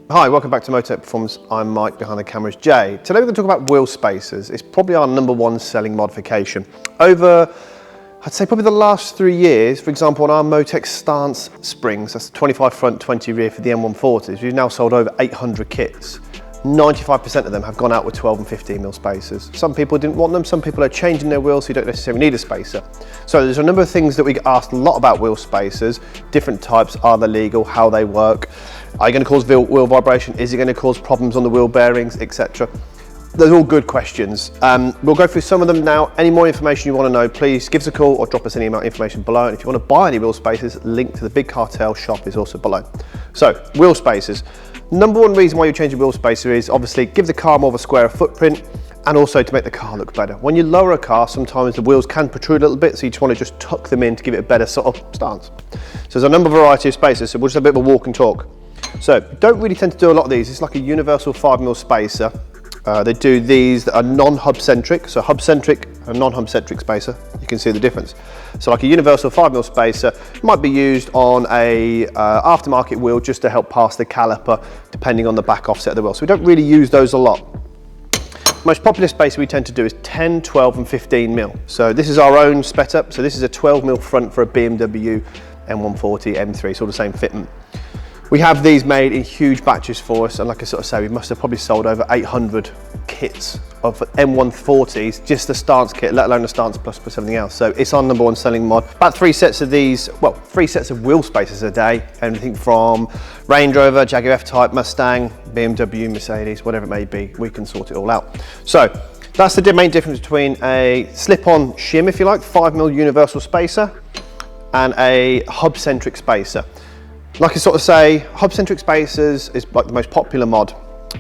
Hi, welcome back to Motech Performance. I'm Mike, behind the camera is Jay. Today we're going to talk about wheel spacers. It's probably our #1 selling modification. Over, I'd say probably the last 3 years, for example, on our Motech stance springs, that's 25 front, 20 rear for the M140s, we've now sold over 800 kits. 95% of them have gone out with 12 and 15mm spacers. Some people didn't want them, some people are changing their wheels so you don't necessarily need a spacer. So there's a number of things that we get asked a lot about wheel spacers, different types, are they legal, how they work, are you going to cause wheel vibration, is it going to cause problems on the wheel bearings, etc. Those are all good questions. We'll go through some of them now. Any more information you want to know, please give us a call or drop us an email, information below. And if you want to buy any wheel spacers, link to the Big Cartel shop is also below. So, wheel spacers. #1 reason why you're changing wheel spacer is obviously give the car more of a square footprint and also to make the car look better. When you lower a car, sometimes the wheels can protrude a little bit, so you just want to just tuck them in to give it a better sort of stance. So there's a number of variety of spacers, so we'll just have a bit of a walk and talk. So, don't really tend to do a lot of these. It's like a universal 5mm spacer. They do these that are non-hub centric, so hub centric and non-hub centric spacer, you can see the difference. So like a universal 5mm spacer might be used on a aftermarket wheel just to help pass the caliper depending on the back offset of the wheel. So we don't really use those a lot. Most popular spacer we tend to do is 10, 12 and 15mm. So this is our own spec up, so this is a 12mm front for a BMW M140, M3, it's all the same fitment. We have these made in huge batches for us, and like I sort of say, we must have probably sold over 800 kits of M140s, just the stance kit, let alone the stance plus everything else. So it's our #1 selling mod. About 3 sets of these, well, 3 sets of wheel spacers a day, anything from Range Rover, Jaguar F-Type, Mustang, BMW, Mercedes, whatever it may be, we can sort it all out. So that's the main difference between a slip-on shim, if you like, 5mm universal spacer, and a hub-centric spacer. Like I sort of say, hub-centric spacers is like the most popular mod.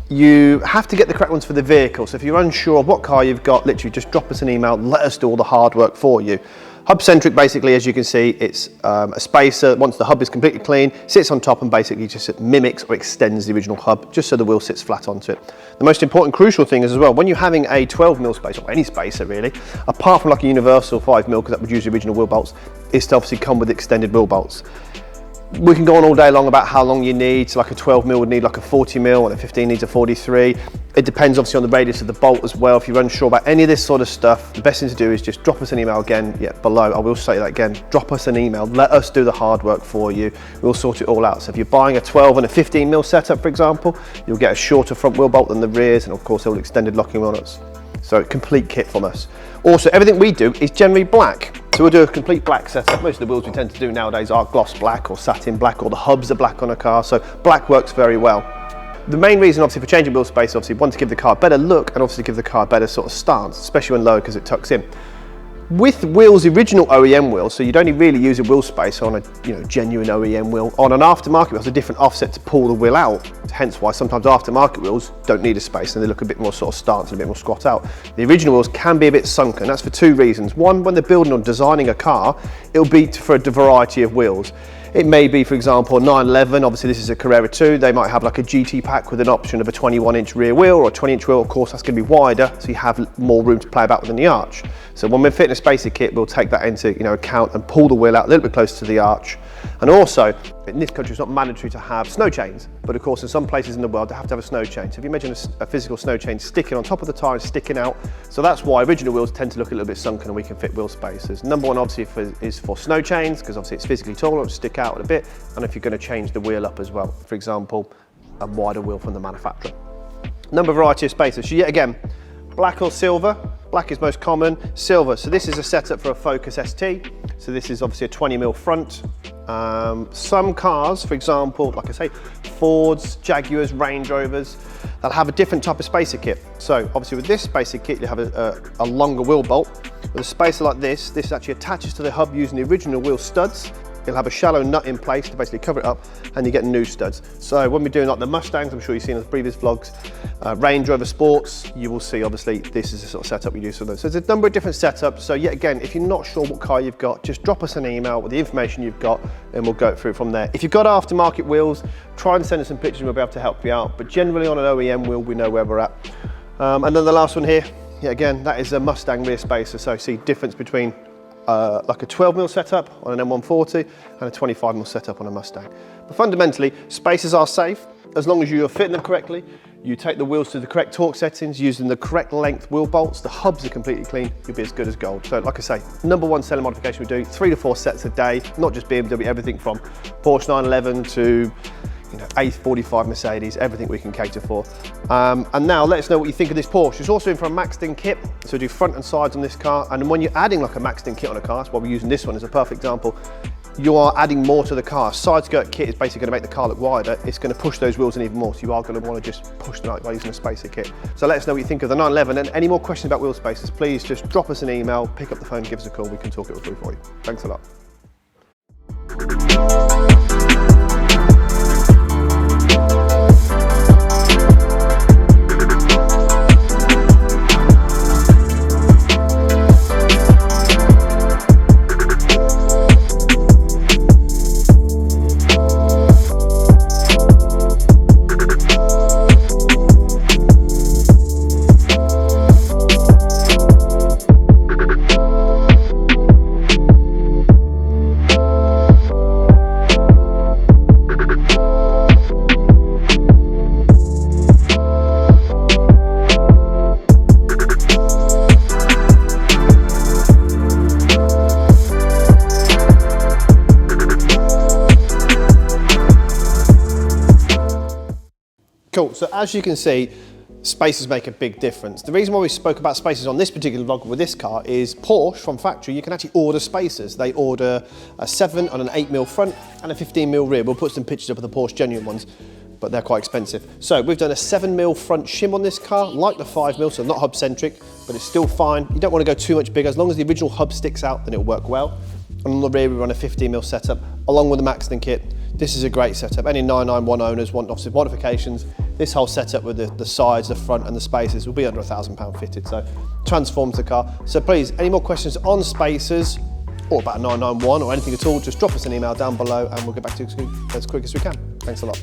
You have to get the correct ones for the vehicle. So if you're unsure of what car you've got, literally just drop us an email, let us do all the hard work for you. Hub-centric, basically, as you can see, it's a spacer, once the hub is completely clean, sits on top and basically just mimics or extends the original hub, just so the wheel sits flat onto it. The most important, crucial thing is as well, when you're having a 12mm spacer, or any spacer really, apart from like a universal 5mm, because that would use the original wheel bolts, is to obviously come with extended wheel bolts. We can go on all day long about how long you need. So like a 12mm would need like a 40mm and a 15 needs a 43. It depends obviously on the radius of the bolt as well. If you're unsure about any of this sort of stuff, the best thing to do is just drop us an email again, below. I will say that again, drop us an email, let us do the hard work for you. We'll sort it all out. So if you're buying a 12 and a 15mm setup, for example, you'll get a shorter front wheel bolt than the rears, and of course all extended locking nuts. So a complete kit from us. Also, everything we do is generally black. So we'll do a complete black setup. Most of the wheels we tend to do nowadays are gloss black or satin black, or the hubs are black on a car, so black works very well. The main reason obviously for changing wheel space, obviously one, to give the car a better look, and obviously give the car a better sort of stance, especially when low because it tucks in. With wheels, original OEM wheels, so you'd only really use a wheel spacer on a genuine OEM wheel. On an aftermarket wheel, it's a different offset to pull the wheel out, hence why sometimes aftermarket wheels don't need a spacer and they look a bit more sort of stance and a bit more squat out. The original wheels can be a bit sunken, that's for 2 reasons. One, when they're building or designing a car, it'll be for a variety of wheels. It may be, for example, a 911, obviously this is a Carrera 2, they might have like a GT pack with an option of a 21-inch rear wheel or a 20-inch wheel. Of course that's going to be wider, so you have more room to play about within the arch. So when we're fitting a spacer kit, we'll take that into account and pull the wheel out a little bit closer to the arch. And also, in this country it's not mandatory to have snow chains, but of course in some places in the world they have to have a snow chain. So if you imagine a physical snow chain sticking on top of the tyre and sticking out, so that's why original wheels tend to look a little bit sunken, and we can fit wheel spacers. #1 obviously is for snow chains, because obviously it's physically taller, it'll stick out a bit, and if you're going to change the wheel up as well, for example, a wider wheel from the manufacturer. Number variety of spacers, so yet again, black or silver. Black is most common, silver. So this is a setup for a Focus ST. So this is obviously a 20mm front. Some cars, for example, like I say, Fords, Jaguars, Range Rovers, they'll have a different type of spacer kit. So obviously with this spacer kit, you have a longer wheel bolt. With a spacer like this actually attaches to the hub using the original wheel studs. You'll have a shallow nut in place to basically cover it up, and you get new studs. So when we're doing like the Mustangs, I'm sure you've seen in the previous vlogs, Range Rover Sports, you will see obviously this is the sort of setup we use for those. So there's a number of different setups. So yet again, if you're not sure what car you've got, just drop us an email with the information you've got and we'll go through from there. If you've got aftermarket wheels, try and send us some pictures and we'll be able to help you out. But generally on an OEM wheel, we know where we're at. And then the last one here, yeah, again, that is a Mustang rear spacer. So see difference between like a 12mm setup on an M140 and a 25mm setup on a Mustang. But fundamentally, spacers are safe. as long as you are fitting them correctly, you take the wheels to the correct torque settings, using the correct length wheel bolts, the hubs are completely clean, you'll be as good as gold. So like I say, number one selling modification we do, 3 to 4 sets a day, not just BMW, everything from Porsche 911 to A45 Mercedes, everything we can cater for. And now let us know what you think of this Porsche. It's also in for a maxed in kit, so we do front and sides on this car, and when you're adding like a maxed in kit on a car, that's why we're using this one as a perfect example, you are adding more to the car. Side skirt kit is basically going to make the car look wider. It's going to push those wheels in even more, so you are going to want to just push them out by using a spacer kit. So let us know what you think of the 911, and any more questions about wheel spacers, please just drop us an email, pick up the phone, give us a call, we can talk it through for you. Thanks a lot. Cool, so as you can see, spacers make a big difference. The reason why we spoke about spacers on this particular vlog with this car is Porsche from factory, you can actually order spacers. They order a 7 and an 8mm front and a 15mm rear. We'll put some pictures up of the Porsche genuine ones, but they're quite expensive. So we've done a 7mm front shim on this car, like the 5mm, so not hub centric, but it's still fine. You don't want to go too much bigger. As long as the original hub sticks out, then it'll work well. And on the rear, we run a 15mm setup, along with the maxed in kit. This is a great setup. Any 991 owners want obviously modifications. This whole setup with the sides, the front and the spacers will be under £1,000 fitted, so transforms the car. So please, any more questions on spacers or about a 991 or anything at all, just drop us an email down below and we'll get back to you as quick as we can. Thanks a lot.